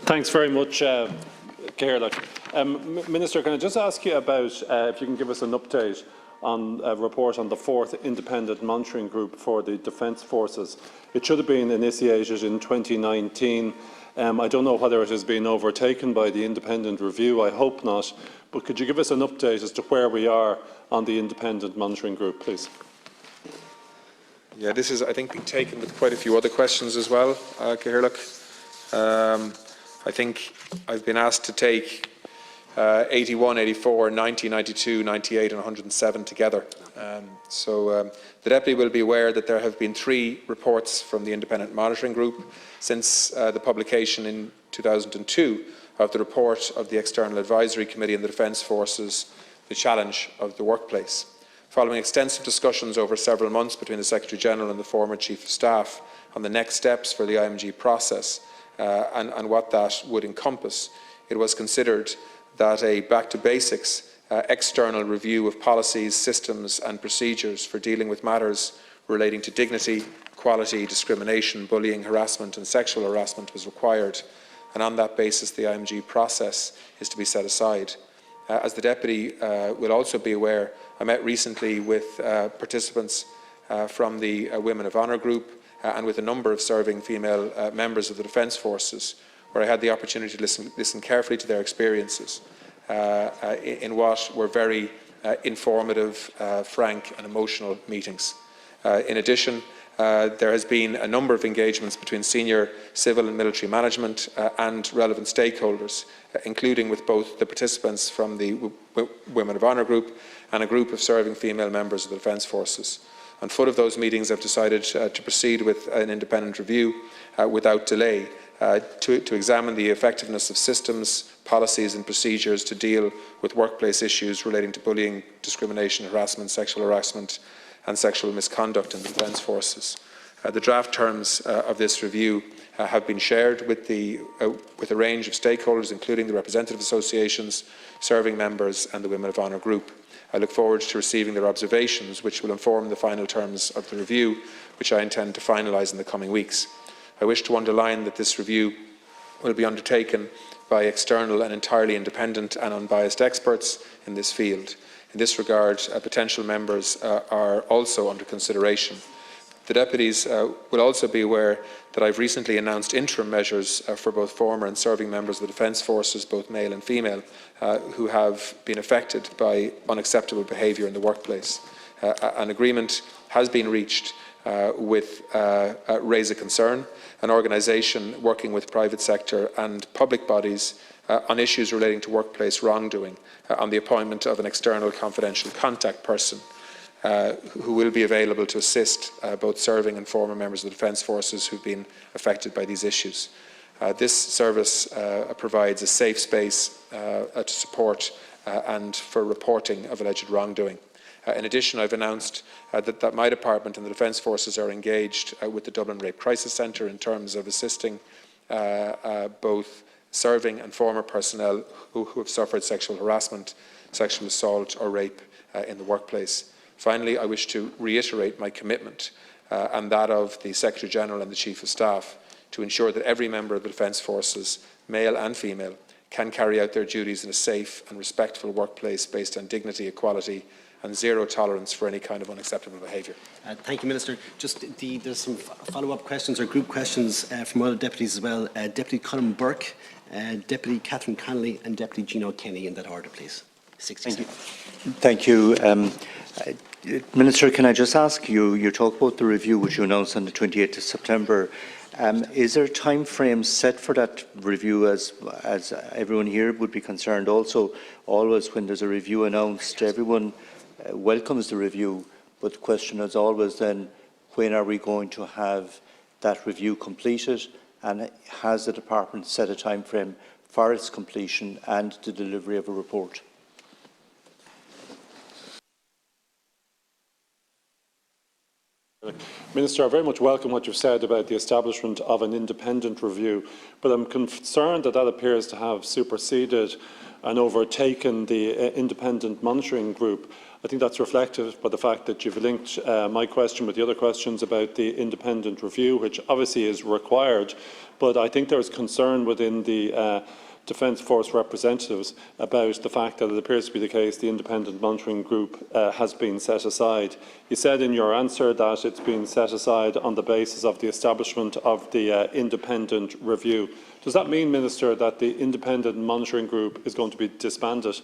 Thanks very much, Ciara. Minister, can I just ask you about if you can give us an update on a report on the 4th Independent Monitoring Group for the Defence Forces? It should have been initiated in 2019. I don't know whether it has been overtaken by the independent review. I hope not. But could you give us an update as to where we are on the Independent Monitoring Group, please? Yeah, this is, I think, being taken with quite a few other questions as well, Ciara. I think I've been asked to take 81, 84, 90, 92, 98 and 107 together. The Deputy will be aware that there have been 3 reports from the Independent Monitoring Group since the publication in 2002 of the report of the External Advisory Committee on the Defence Forces, The Challenge of the Workplace. Following extensive discussions over several months between the Secretary-General and the former Chief of Staff on the next steps for the IMG process and what that would encompass, it was considered that a back-to-basics external review of policies, systems and procedures for dealing with matters relating to dignity, equality, discrimination, bullying, harassment and sexual harassment was required, and on that basis the IMG process is to be set aside. As the Deputy will also be aware, I met recently with participants from the Women of Honour group and with a number of serving female members of the Defence Forces, where I had the opportunity to listen carefully to their experiences in what were very informative, frank and emotional meetings. In addition, there has been a number of engagements between senior civil and military management and relevant stakeholders, including with both the participants from the Women of Honour group and a group of serving female members of the Defence Forces. On foot of those meetings, I've decided to proceed with an independent review without delay to examine the effectiveness of systems, policies and procedures to deal with workplace issues relating to bullying, discrimination, harassment, sexual harassment and sexual misconduct in the Defence Forces. The draft terms of this review have been shared with a range of stakeholders, including the representative associations, serving members and the Women of Honour group. I look forward to receiving their observations, which will inform the final terms of the review, which I intend to finalise in the coming weeks. I wish to underline that this review will be undertaken by external and entirely independent and unbiased experts in this field. In this regard, potential members are also under consideration. The Deputies will also be aware that I have recently announced interim measures for both former and serving members of the Defence Forces, both male and female, who have been affected by unacceptable behaviour in the workplace. An agreement has been reached with Raise a Concern, an organisation working with private sector and public bodies on issues relating to workplace wrongdoing, on the appointment of an external confidential contact person who will be available to assist both serving and former members of the Defence Forces who have been affected by these issues. This service provides a safe space to support and for reporting of alleged wrongdoing. In addition, I have announced that my department and the Defence Forces are engaged with the Dublin Rape Crisis Centre in terms of assisting both serving and former personnel who have suffered sexual harassment, sexual assault or rape in the workplace. Finally, I wish to reiterate my commitment and that of the Secretary-General and the Chief of Staff to ensure that every member of the Defence Forces, male and female, can carry out their duties in a safe and respectful workplace based on dignity, equality and zero tolerance for any kind of unacceptable behaviour. Thank you, Minister. There's some follow-up questions or group questions from other deputies as well. Deputy Colin Burke, Deputy Catherine Connolly and Deputy Gino Kenny, in that order, please. 67. Thank you. Minister, can I just ask you, you talk about the review which you announced on the 28th of September. Is there a time frame set for that review, as everyone here would be concerned? Also, always when there's a review announced, everyone welcomes the review, but the question is always then, when are we going to have that review completed, and has the department set a time frame for its completion and the delivery of a report? Minister, I very much welcome what you've said about the establishment of an independent review, but I'm concerned that that appears to have superseded and overtaken the independent monitoring group. I think that's reflected by the fact that you've linked my question with the other questions about the independent review, which obviously is required, but I think there is concern within the Defence Force representatives about the fact that it appears to be the case the independent monitoring group has been set aside. You said in your answer that it's been set aside on the basis of the establishment of the independent review. Does that mean, Minister, that the independent monitoring group is going to be disbanded?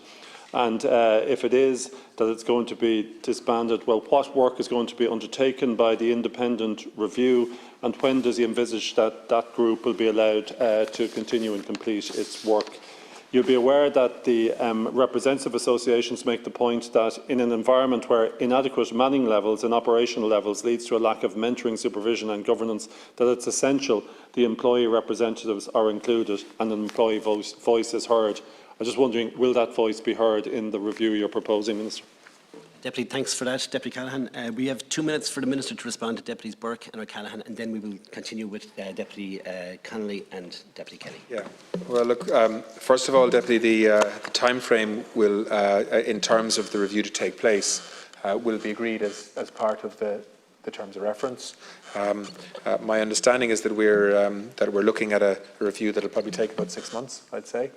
And if it is that it's going to be disbanded, well, what work is going to be undertaken by the independent review, and when does he envisage that that group will be allowed to continue and complete its work? You'll be aware that the representative associations make the point that in an environment where inadequate manning levels and operational levels leads to a lack of mentoring, supervision and governance, that it's essential the employee representatives are included and an employee voice is heard. I'm just wondering, will that voice be heard in the review you're proposing, Minister? Deputy, thanks for that. Deputy Callaghan, we have 2 minutes for the Minister to respond to Deputies Burke and O'Callaghan, and then we will continue with Deputy Connolly and Deputy Kelly. Yeah. Well, look, first of all, Deputy, the time frame will, in terms of the review to take place, will be agreed as part of the terms of reference. My understanding is that we're looking at a review that will probably take about 6 months, I'd say.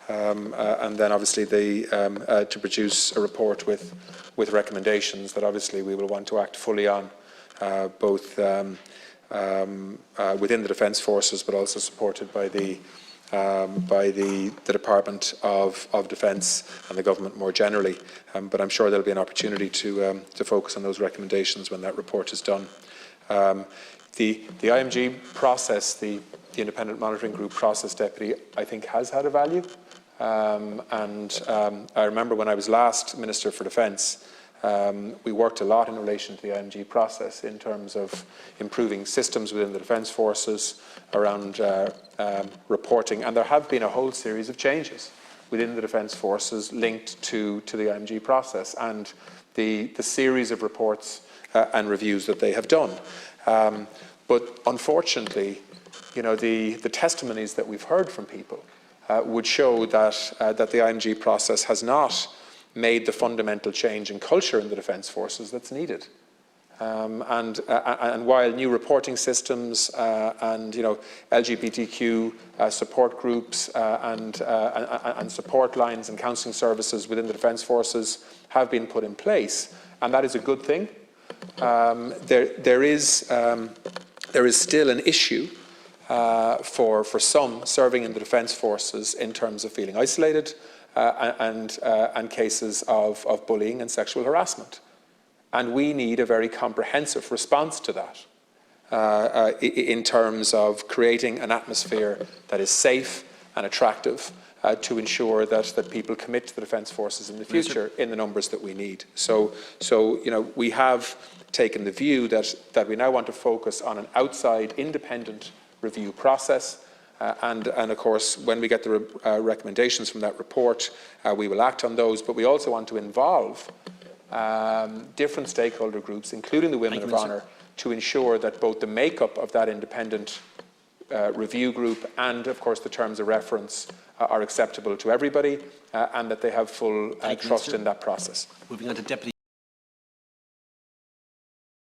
And then obviously to produce a report with recommendations that obviously we will want to act fully on, both within the Defence Forces, but also supported by the Department of Defence and the government more generally. But I'm sure there'll be an opportunity to focus on those recommendations when that report is done. The IMG process, the Independent Monitoring Group process, Deputy, I think has had a value. I remember when I was last Minister for Defence, we worked a lot in relation to the IMG process in terms of improving systems within the Defence Forces around reporting, and there have been a whole series of changes within the Defence Forces linked to the IMG process and the series of reports and reviews that they have done. But unfortunately, you know, the testimonies that we've heard from people would show that the IMG process has not made the fundamental change in culture in the Defence Forces that's needed. And while new reporting systems and LGBTQ support groups and support lines and counselling services within the Defence Forces have been put in place, and that is a good thing, there is still an issue for some serving in the Defence Forces in terms of feeling isolated and cases of bullying and sexual harassment. And we need a very comprehensive response to that in terms of creating an atmosphere that is safe and attractive to ensure that people commit to the Defence Forces in the future in the numbers that we need. So we have taken the view that we now want to focus on an outside independent review process, and of course when we get the recommendations from that report we will act on those, but we also want to involve different stakeholder groups, including the Women of Honour, to ensure that both the makeup of that independent review group and of course the terms of reference are acceptable to everybody and that they have full trust in that process. Moving on to Deputy